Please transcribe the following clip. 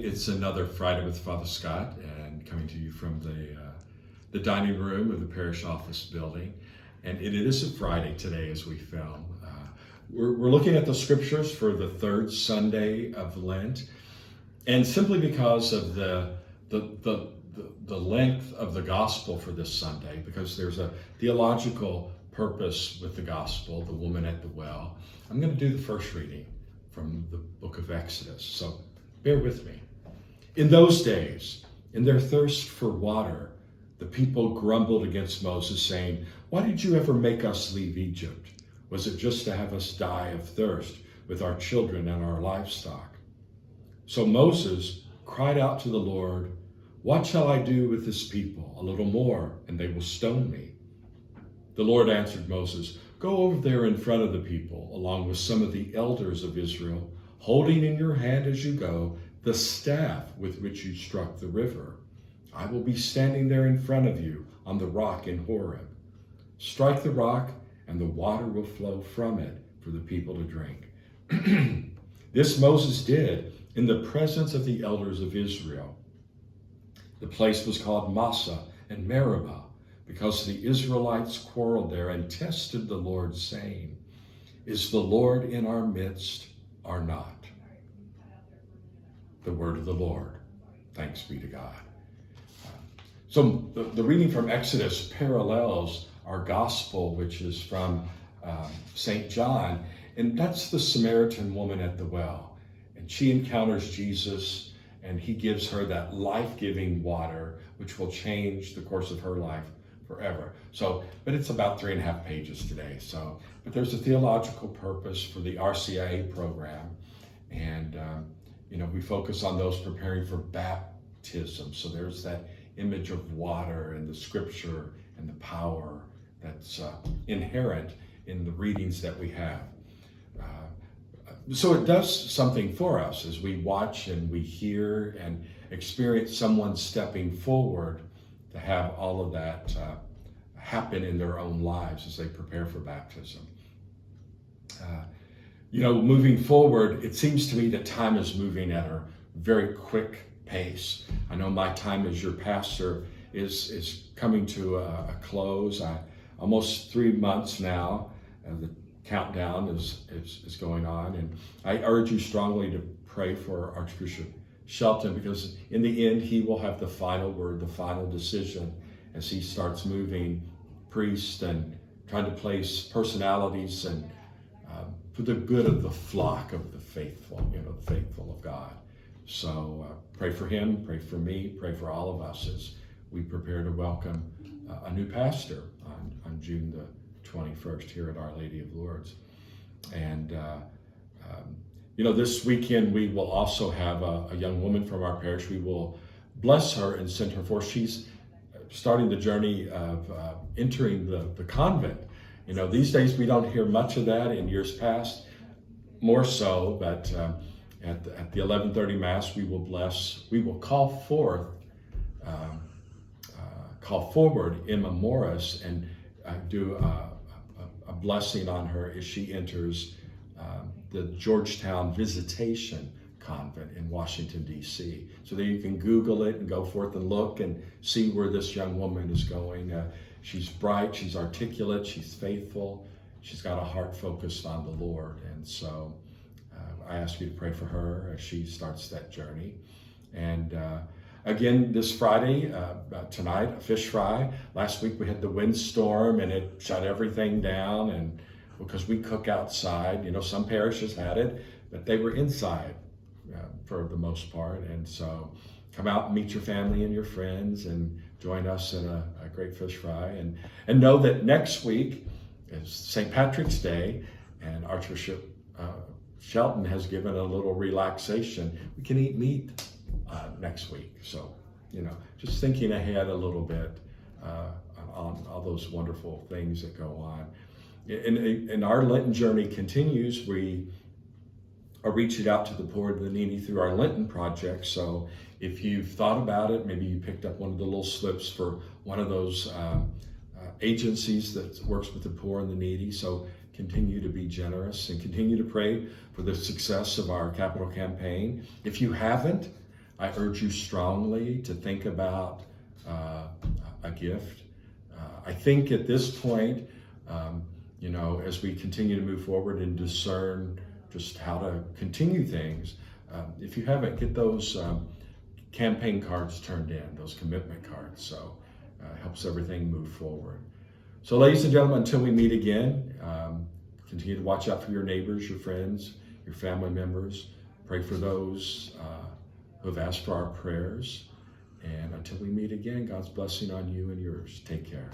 It's another Friday with Father Scott, and coming to you from the dining room of the parish office building. And it is a Friday today as we film. We're looking at the scriptures for the third Sunday of Lent, and simply because of the length of the gospel for this Sunday, because there's a theological purpose with the gospel, the woman at the well, I'm going to do the first reading from the book of Exodus. So bear with me. In those days, in their thirst for water, the people grumbled against Moses, saying, "Why did you ever make us leave Egypt? Was it just to have us die of thirst with our children and our livestock?" So Moses cried out to the Lord, "What shall I do with this people? A little more, and they will stone me." The Lord answered Moses, "Go over there in front of the people, along with some of the elders of Israel, holding in your hand as you go the staff with which you struck the river. I will be standing there in front of you on the rock in Horeb. Strike the rock, and the water will flow from it for the people to drink." This Moses did in the presence of the elders of Israel. The place was called Massah and Meribah, because the Israelites quarreled there and tested the Lord, saying, "Is the Lord in our midst or not?" The word of the Lord. Thanks be to God. So the reading from Exodus parallels our gospel, which is from St. John, and that's the Samaritan woman at the well. And she encounters Jesus, and he gives her that life-giving water, which will change the course of her life forever. So, but it's about 3.5 pages today. But there's a theological purpose for the RCIA program, and we focus on those preparing for baptism. So there's that image of water and the scripture and the power that's inherent in the readings that we have. So it does something for us as we watch and we hear and experience someone stepping forward to have all of that happen in their own lives as they prepare for baptism. Moving forward, it seems to me that time is moving at a very quick pace. I know my time as your pastor is coming to a close. Almost 3 months now. The countdown is going on, and I urge you strongly to pray for Archbishop Shelton, because in the end he will have the final word, the final decision, as he starts moving priests and trying to place personalities and for the good of the flock of the faithful, the faithful of God. So pray for him, pray for me, pray for all of us as we prepare to welcome a new pastor on June the 21st here at Our Lady of Lourdes. And this weekend we will also have a young woman from our parish. We will bless her and send her forth. She's starting the journey of entering the convent. These days we don't hear much of that. In years past, more so, but at the 11:30 Mass, we will call forward in memoris and do a blessing on her as she enters the Georgetown Visitation Convent in Washington, D.C. So that you can Google it and go forth and look and see where this young woman is going. She's bright, she's articulate, she's faithful, she's got a heart focused on the Lord. And so I ask you to pray for her as she starts that journey. And again, this Friday, tonight, a fish fry. Last week we had the windstorm and it shut everything down, and because we cook outside, some parishes had it, but they were inside for the most part. And so come out and meet your family and your friends and join us in a great fish fry. And know that next week is St. Patrick's Day, and Archbishop Shelton has given a little relaxation. We can eat meat next week. So, just thinking ahead a little bit on all those wonderful things that go on. And our Lenten journey continues. We are reaching out to the poor and the needy through our Lenten project. So if you've thought about it, maybe you picked up one of the little slips for one of those agencies that works with the poor and the needy. So continue to be generous and continue to pray for the success of our capital campaign. If you haven't, I urge you strongly to think about a gift. I think at this point, as we continue to move forward and discern just how to continue things, if you haven't, get those campaign cards turned in, those commitment cards. So it helps everything move forward. So ladies and gentlemen, until we meet again, continue to watch out for your neighbors, your friends, your family members. Pray for those who have asked for our prayers. And until we meet again, God's blessing on you and yours. Take care.